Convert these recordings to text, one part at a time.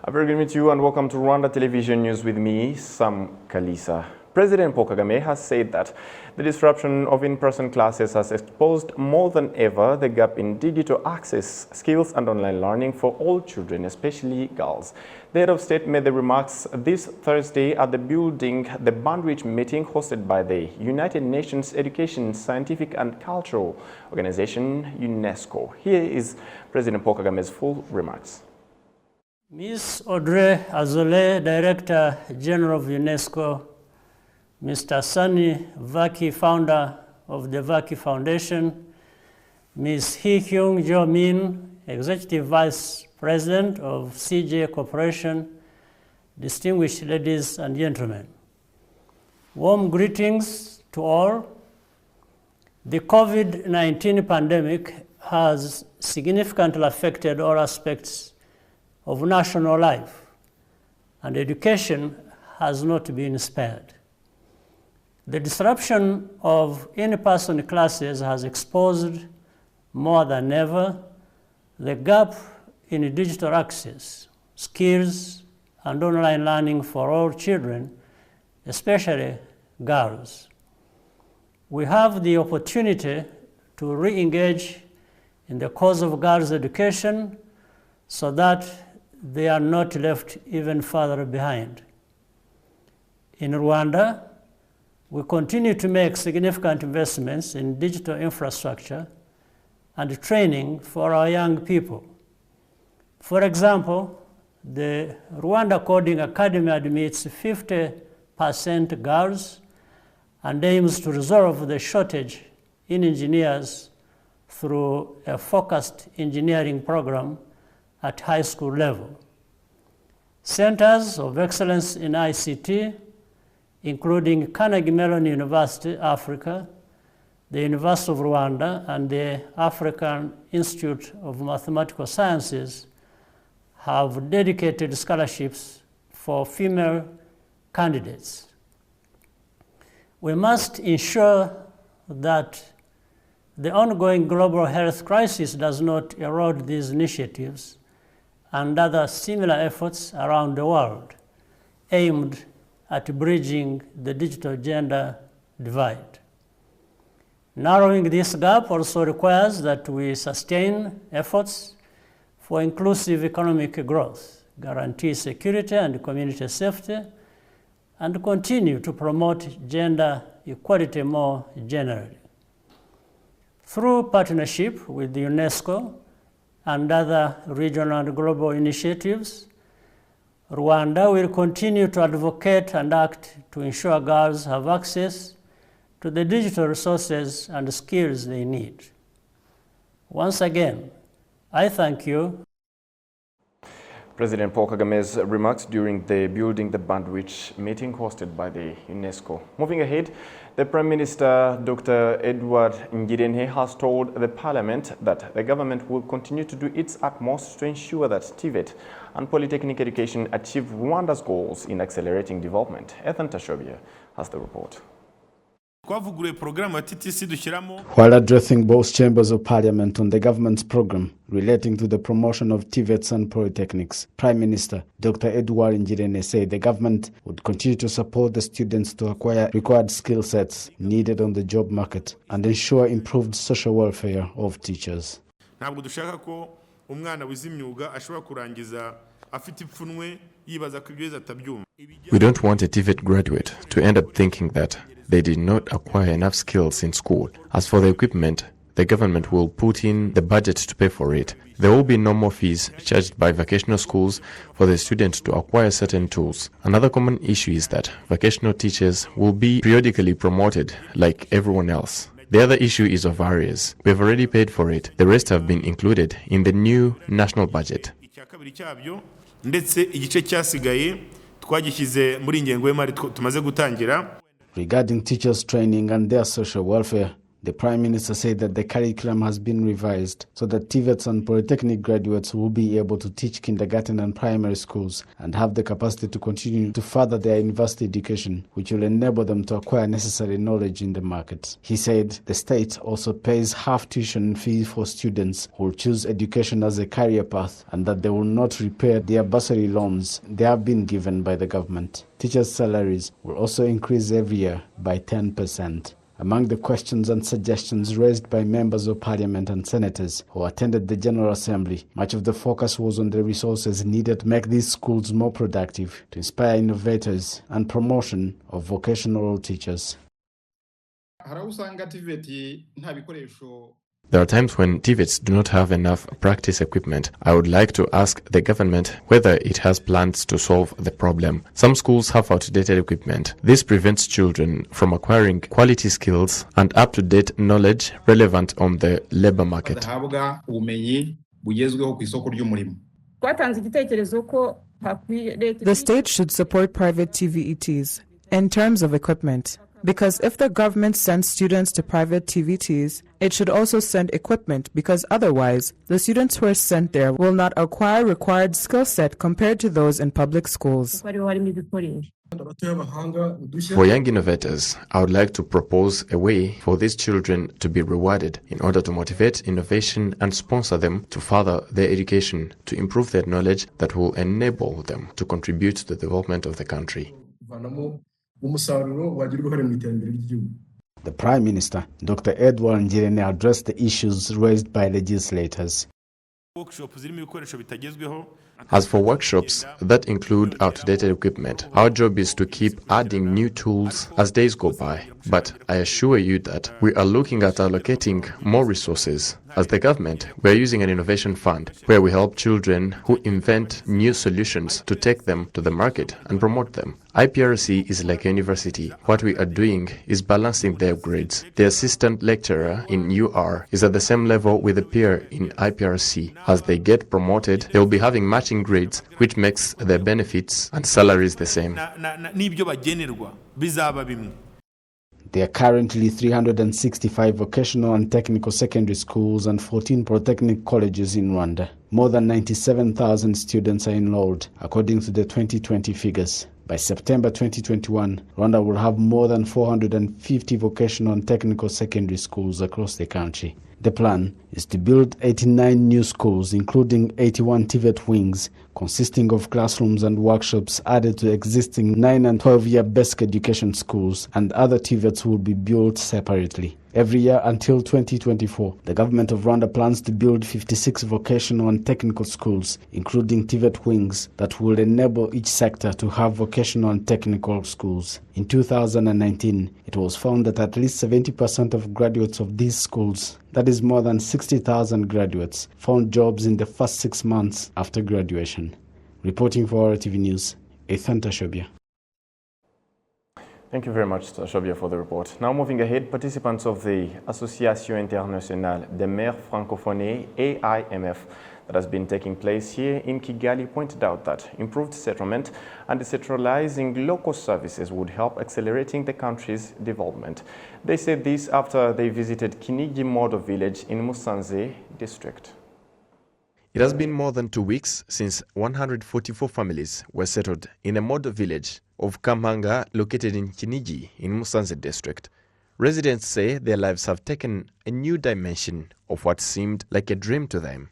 A very good evening to you and welcome to Rwanda Television News with me, Sam Kalisa. President Paul Kagame has said that the disruption of in-person classes has exposed more than ever the gap in digital access, skills and online learning for all children, especially girls. The head of state made the remarks this Thursday at the Building the Bandwidth meeting hosted by the United Nations Education, Scientific and Cultural Organization, UNESCO. Here is President Paul Kagame's full remarks. Ms. Audrey Azoulay, Director General of UNESCO, Mr. Sunny Vaki, founder of the Vaki Foundation, Ms. Hee-Kyung Jo-min, Executive Vice President of CJ Corporation, distinguished ladies and gentlemen. Warm greetings to all. The COVID-19 pandemic has significantly affected all aspects of national life, and education has not been spared. The disruption of in-person classes has exposed more than ever the gap in digital access, skills, and online learning for all children, especially girls. We have the opportunity to re-engage in the cause of girls' education so that they are not left even further behind. In Rwanda, we continue to make significant investments in digital infrastructure and training for our young people. For example, the Rwanda Coding Academy admits 50% girls and aims to resolve the shortage in engineers through a focused engineering program at high school level. Centers of excellence in ICT, including Carnegie Mellon University, Africa, the University of Rwanda, and the African Institute of Mathematical Sciences, have dedicated scholarships for female candidates. We must ensure that the ongoing global health crisis does not erode these initiatives and other similar efforts around the world aimed at bridging the digital gender divide. Narrowing this gap also requires that we sustain efforts for inclusive economic growth, guarantee security and community safety, and continue to promote gender equality more generally. Through partnership with UNESCO and other regional and global initiatives, Rwanda will continue to advocate and act to ensure girls have access to the digital resources and skills they need. Once again, I thank you. President Paul Kagame's remarks during the Building the Bandwidth meeting hosted by the UNESCO. Moving ahead, the Prime Minister, Dr. Edward Ngirente, has told the Parliament that the government will continue to do its utmost to ensure that TVET and polytechnic education achieve Rwanda's goals in accelerating development. Ethan Tashobia has the report. While addressing both chambers of parliament on the government's program relating to the promotion of TVETs and polytechnics, Prime Minister Dr. Edward Ngirente said the government would continue to support the students to acquire required skill sets needed on the job market and ensure improved social welfare of teachers. We don't want a TVET graduate to end up thinking that they did not acquire enough skills in school. As for the equipment, the government will put in the budget to pay for it. There will be no more fees charged by vocational schools for the students to acquire certain tools. Another common issue is that vocational teachers will be periodically promoted like everyone else. The other issue is of arrears. We have already paid for it. The rest have been included in the new national budget. Regarding teachers' training and their social welfare, The Prime Minister said that the curriculum has been revised so that TVETs and Polytechnic graduates will be able to teach kindergarten and primary schools and have the capacity to continue to further their university education, which will enable them to acquire necessary knowledge in the market. He said the state also pays half tuition fee for students who will choose education as a career path and that they will not repay their bursary loans they have been given by the government. Teachers' salaries will also increase every year by 10%. Among the questions and suggestions raised by members of parliament and senators who attended the General Assembly, much of the focus was on the resources needed to make these schools more productive, to inspire innovators and promotion of vocational teachers. There are times when TVETs do not have enough practice equipment. I would like to ask the government whether it has plans to solve the problem. Some schools have outdated equipment. This prevents children from acquiring quality skills and up-to-date knowledge relevant on the labor market. The state should support private TVETs in terms of equipment. Because if the government sends students to private TVETs, it should also send equipment, because otherwise, the students who are sent there will not acquire required skill set compared to those in public schools. For young innovators, I would like to propose a way for these children to be rewarded in order to motivate innovation and sponsor them to further their education, to improve their knowledge that will enable them to contribute to the development of the country. The Prime Minister, Dr. Edward Ngirente, addressed the issues raised by legislators. As for workshops that include outdated equipment, our job is to keep adding new tools as days go by. But I assure you that we are looking at allocating more resources. As the government, we are using an innovation fund where we help children who invent new solutions to take them to the market and promote them. IPRC is like a university. What we are doing is balancing their grades. The assistant lecturer in UR is at the same level with a peer in IPRC. As they get promoted, they will be having matching grades, which makes their benefits and salaries the same. There are currently 365 vocational and technical secondary schools and 14 polytechnic colleges in Rwanda. More than 97,000 students are enrolled, according to the 2020 figures. By September 2021, Rwanda will have more than 450 vocational and technical secondary schools across the country. The plan is to build 89 new schools, including 81 TVET wings, consisting of classrooms and workshops added to existing 9 and 12-year basic education schools, and other TVETs will be built separately. Every year until 2024, the government of Rwanda plans to build 56 vocational and technical schools, including TVET wings, that will enable each sector to have vocational and technical schools. In 2019, it was found that at least 70% of graduates of these schools, that is more than 60,000 graduates, found jobs in the first 6 months after graduation. Reporting for RwandaTV News, Ethan Tashobia. Thank you very much, Tashobia, for the report. Now moving ahead, participants of the Association Internationale des Maires Francophones, AIMF, that has been taking place here in Kigali pointed out that improved settlement and decentralizing local services would help accelerating the country's development. They said this after they visited Kinigi Modo village in Musanze district. It has been more than 2 weeks since 144 families were settled in a Modo village of Kamanga located in Kinigi in Musanze district. Residents say their lives have taken a new dimension of what seemed like a dream to them.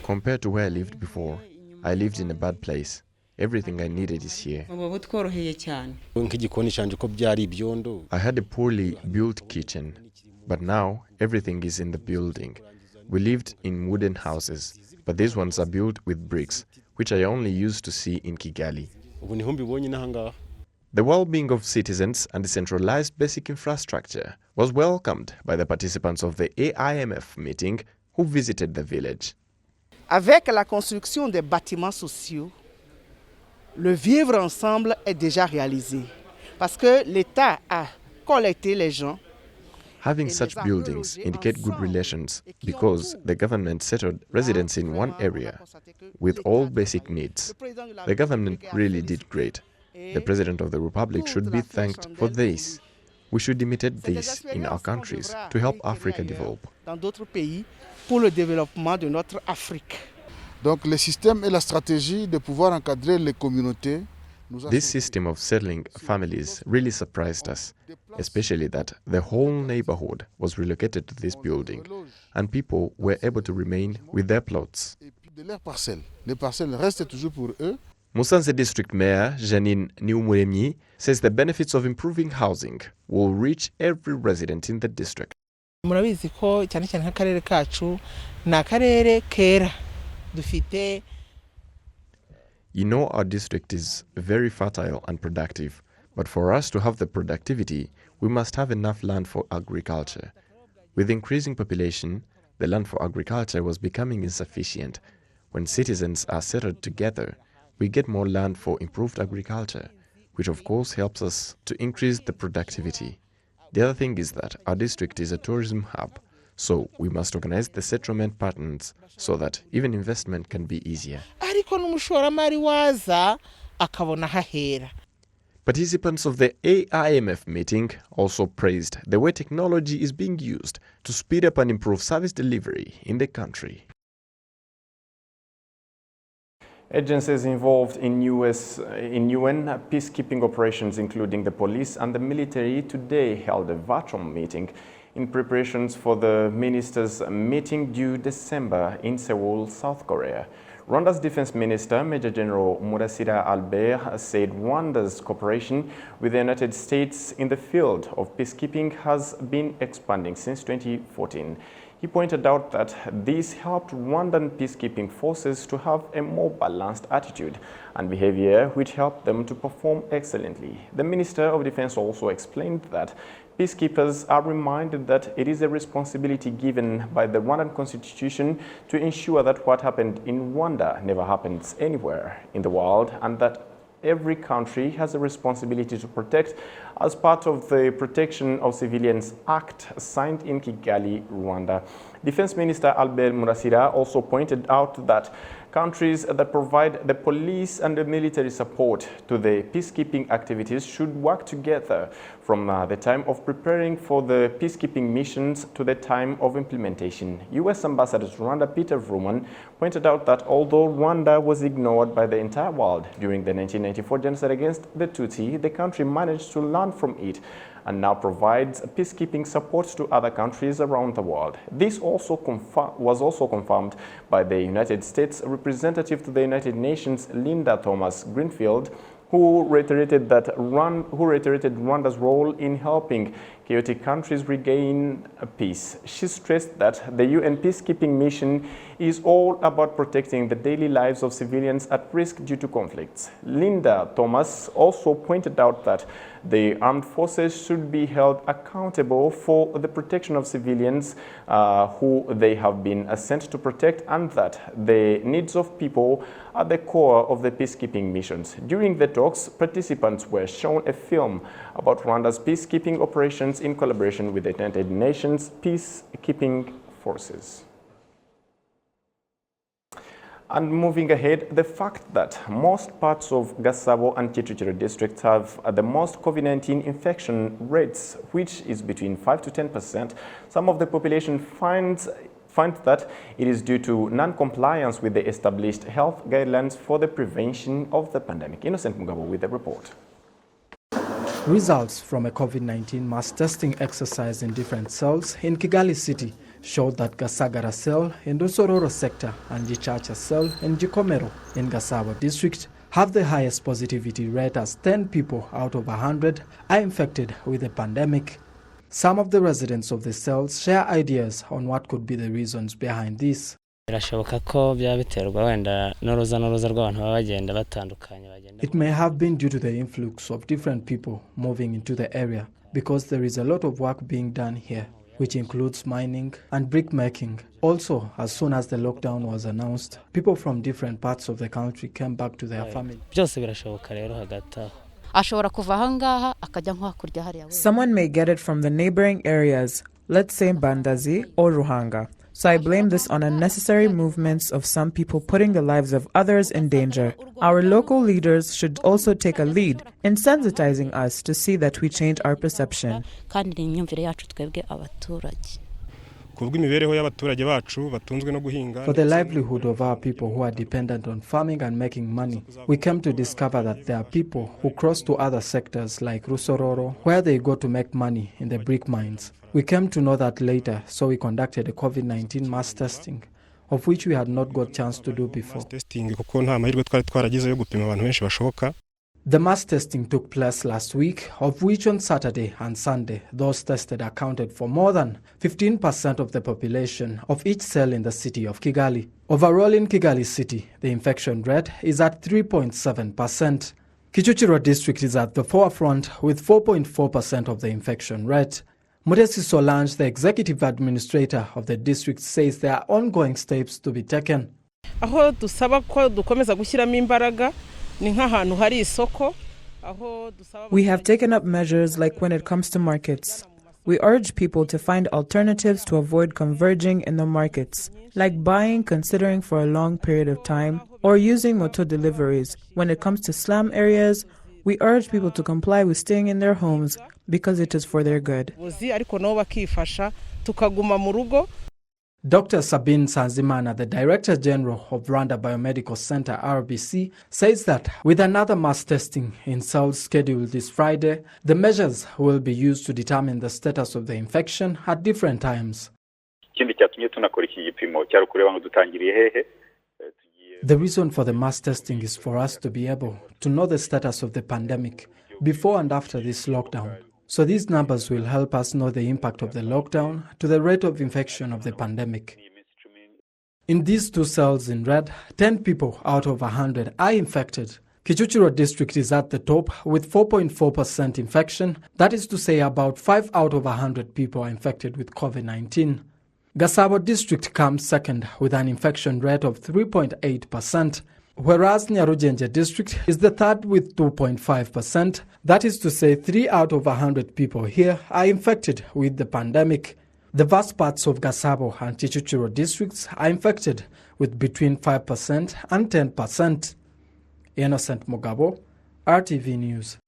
Compared to where I lived before, I lived in a bad place. Everything I needed is here. I had a poorly built kitchen, but now everything is in the building. We lived in wooden houses, but these ones are built with bricks, which I only used to see in Kigali. The well-being of citizens and decentralized basic infrastructure was welcomed by the participants of the AIMF meeting who visited the village. Avec la construction des bâtiments sociaux, le vivre ensemble est déjà réalisé parce que l'État a collecté les gens. Having such buildings indicate good relations because the government settled residents in one area with all basic needs. The government really did great. The President of the Republic should be thanked for this. We should imitate this in our countries to help Africa develop. Dans d'autres pays pour le développement de notre Afrique. Donc le système et la stratégie de pouvoir encadrer les communautés. This system of settling families really surprised us, especially that the whole neighborhood was relocated to this building and people were able to remain with their plots. Les parcelles restent toujours pour eux. Musanze District Mayor Janine Niumuremyi says the benefits of improving housing will reach every resident in the district. Murabizi ko cyane cyane nk'akarere kacu na akarere kera dufite. You know, our district is very fertile and productive, but for us to have the productivity, we must have enough land for agriculture. With increasing population, the land for agriculture was becoming insufficient. When citizens are settled together, we get more land for improved agriculture, which of course helps us to increase the productivity. The other thing is that our district is a tourism hub, so we must organize the settlement patterns so that even investment can be easier. Participants of the AIMF meeting also praised the way technology is being used to speed up and improve service delivery in the country. Agencies involved in UN peacekeeping operations, including the police and the military, today held a virtual meeting in preparations for the ministers' meeting due December in Seoul, South Korea. Rwanda's Defense Minister, Major General Murasira Albert, said Rwanda's cooperation with the United States in the field of peacekeeping has been expanding since 2014. He pointed out that this helped Rwandan peacekeeping forces to have a more balanced attitude and behavior, which helped them to perform excellently. The Minister of Defense also explained that peacekeepers are reminded that it is a responsibility given by the Rwandan Constitution to ensure that what happened in Rwanda never happens anywhere in the world, and that every country has a responsibility to protect as part of the Protection of Civilians Act signed in Kigali, Rwanda. Defense Minister Albert Murasira also pointed out that countries that provide the police and the military support to the peacekeeping activities should work together from the time of preparing for the peacekeeping missions to the time of implementation. U.S. Ambassador to Rwanda Peter Vrooman pointed out that although Rwanda was ignored by the entire world during the 1994 genocide against the Tutsi, the country managed to learn from it and now provides peacekeeping support to other countries around the world. This also was also confirmed by the United States representative to the United Nations, Linda Thomas-Greenfield, who reiterated Rwanda's role in helping chaotic countries regain peace. She stressed that the UN peacekeeping mission is all about protecting the daily lives of civilians at risk due to conflicts. Linda Thomas also pointed out that the armed forces should be held accountable for the protection of civilians who they have been sent to protect, and that the needs of people are the core of the peacekeeping missions. During the talks, participants were shown a film about Rwanda's peacekeeping operations in collaboration with the United Nations peacekeeping forces. And moving ahead, the fact that most parts of Gasabo and Kicukiro districts have the most COVID-19 infection rates, which is between 5 to 10%, some of the population finds that it is due to non-compliance with the established health guidelines for the prevention of the pandemic. Innocent Mugabo with the report. Results from a COVID-19 mass testing exercise in different cells in Kigali City showed that Gasagara cell in Rusororo sector and Gichacha cell in Gikomero in Gasabo district have the highest positivity rate, as 10 people out of 100 are infected with the pandemic. Some of the residents of the cells share ideas on what could be the reasons behind this. It may have been due to the influx of different people moving into the area, because there is a lot of work being done here, which includes mining and brick making. Also, as soon as the lockdown was announced, people from different parts of the country came back to their family. Someone may get it from the neighboring areas, let's say Bandazi or Ruhanga. So I blame this on unnecessary movements of some people putting the lives of others in danger. Our local leaders should also take a lead in sensitizing us to see that we change our perception. For the livelihood of our people who are dependent on farming and making money, we came to discover that there are people who cross to other sectors like Rusororo, where they go to make money in the brick mines. We came to know that later, so we conducted a COVID-19 mass testing, of which we had not got a chance to do before. The mass testing took place last week, of which on Saturday and Sunday, those tested accounted for more than 15% of the population of each cell in the city of Kigali. Overall in Kigali city, the infection rate is at 3.7%. Kichuchiro district is at the forefront with 4.4% of the infection rate. Mutesi Solange, the executive administrator of the district, says there are ongoing steps to be taken. We have taken up measures like when it comes to markets. We urge people to find alternatives to avoid converging in the markets, like buying considering for a long period of time or using motor deliveries. When it comes to slum areas, we urge people to comply with staying in their homes because it is for their good. Dr. Sabine Sanzimana, the Director General of Rwanda Biomedical Center RBC, says that with another mass testing in cells scheduled this Friday, the measures will be used to determine the status of the infection at different times. The reason for the mass testing is for us to be able to know the status of the pandemic before and after this lockdown. So these numbers will help us know the impact of the lockdown to the rate of infection of the pandemic. In these two cells in red, 10 people out of 100 are infected. Kichuchiro district is at the top with 4.4% infection. That is to say about 5 out of 100 people are infected with COVID-19. Gasabo district comes second with an infection rate of 3.8%. Whereas Nyarujenje district is the third with 2.5%. That is to say 3 out of 100 people here are infected with the pandemic. The vast parts of Gasabo and Kichuchiro districts are infected with between 5% and 10%. Innocent Mugabo, RTV News.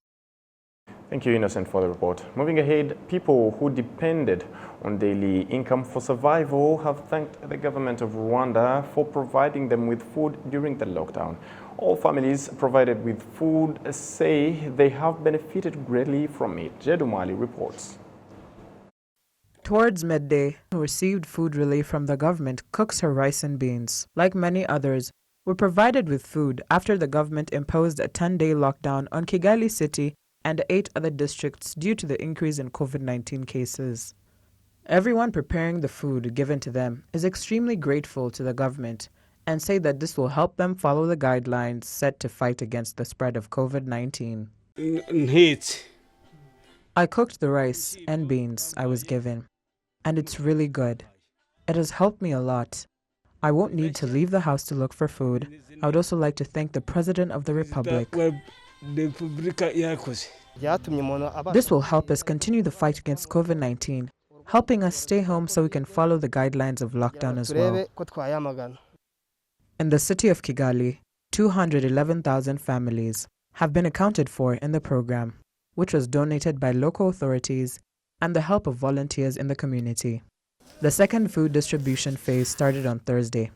Thank you, Innocent, for the report. Moving ahead, people who depended on daily income for survival have thanked the government of Rwanda for providing them with food during the lockdown. All families provided with food say they have benefited greatly from it. Jedumali reports. Towards midday, who received food relief from the government cooks her rice and beans. Like many others, were provided with food after the government imposed a 10-day lockdown on Kigali City and 8 other districts due to the increase in COVID-19 cases. Everyone preparing the food given to them is extremely grateful to the government and say that this will help them follow the guidelines set to fight against the spread of COVID-19. I cooked the rice and beans I was given, and it's really good. It has helped me a lot. I won't need to leave the house to look for food. I would also like to thank the President of the Republic. This will help us continue the fight against COVID-19, helping us stay home so we can follow the guidelines of lockdown as well. In the city of Kigali, 211,000 families have been accounted for in the program, which was donated by local authorities and the help of volunteers in the community. The second food distribution phase started on Thursday.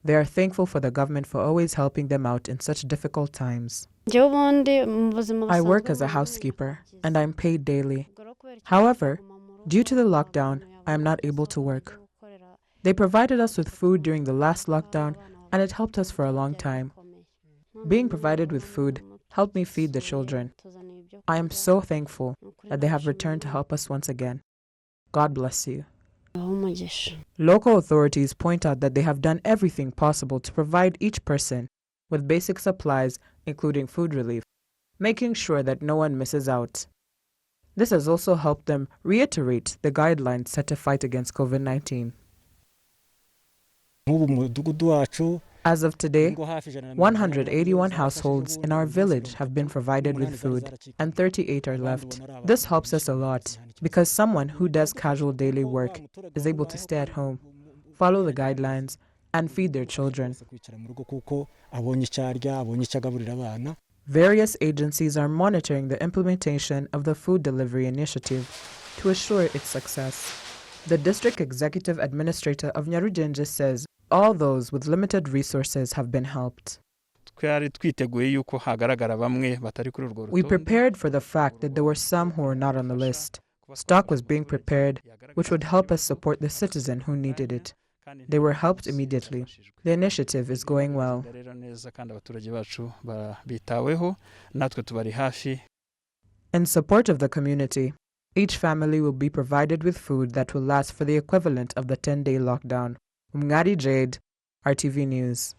They are thankful for the government for always helping them out in such difficult times. I work as a housekeeper and I'm paid daily. However, due to the lockdown, I am not able to work. They provided us with food during the last lockdown and it helped us for a long time. Being provided with food helped me feed the children. I am so thankful that they have returned to help us once again. God bless you. Local authorities point out that they have done everything possible to provide each person with basic supplies, including food relief, making sure that no one misses out. This has also helped them reiterate the guidelines set to fight against COVID-19. As of today, 181 households in our village have been provided with food, and 38 are left. This helps us a lot, because someone who does casual daily work is able to stay at home. follow the guidelines, and feed their children. Various agencies are monitoring the implementation of the food delivery initiative to assure its success. The district executive administrator of Nyarugenge says all those with limited resources have been helped. We prepared for the fact that there were some who were not on the list. Stock was being prepared, which would help us support the citizen who needed it. They were helped immediately. The initiative is going well. In support of the community, each family will be provided with food that will last for the equivalent of the 10-day lockdown. Umngari Jade, RTV News.